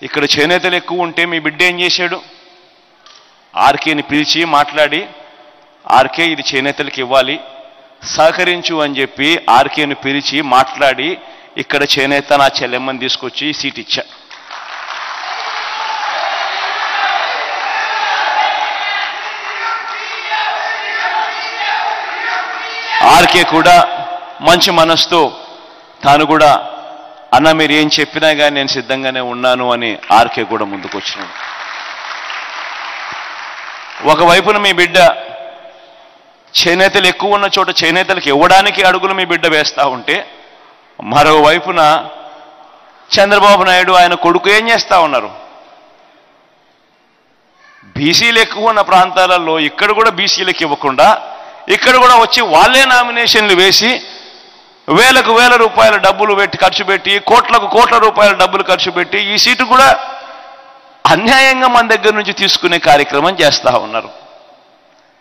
ఇక్కడ చేనేతలు ఎక్కువ ఉంటే మీ బిడ్డ ఏం చేశాడు? ఆర్కేని పిలిచి మాట్లాడి, ఆర్కే ఇది చేనేతలకు ఇవ్వాలి, సహకరించు అని చెప్పి ఆర్కేని పిలిచి మాట్లాడి ఇక్కడ చేనేత నా చెల్లెమ్మని తీసుకొచ్చి సీట్ ఇచ్చా. ఆర్కే కూడా మంచి మనసుతో తాను కూడా అన్న మీరు ఏం చెప్పినా కానీ నేను సిద్ధంగానే ఉన్నాను అని ఆర్కే కూడా ముందుకు వచ్చినాడు. ఒకవైపున మీ బిడ్డ చేనేతలు ఎక్కువ ఉన్న చోట చేనేతలకు ఇవ్వడానికి అడుగులు మీ బిడ్డ వేస్తూ ఉంటే, మరోవైపున చంద్రబాబు నాయుడు ఆయన కొడుకు ఏం చేస్తూ ఉన్నారు? బీసీలు ఎక్కువ ఉన్న ప్రాంతాలలో ఇక్కడ కూడా బీసీలకు ఇవ్వకుండా ఇక్కడ కూడా వచ్చి వాళ్ళే నామినేషన్లు వేసి వేలకు వేల రూపాయల డబ్బులు పెట్టి ఖర్చు పెట్టి కోట్లకు కోట్ల రూపాయల డబ్బులు ఖర్చు పెట్టి ఈ సీటు కూడా అన్యాయంగా మన దగ్గర నుంచి తీసుకునే కార్యక్రమం చేస్తూ ఉన్నారు.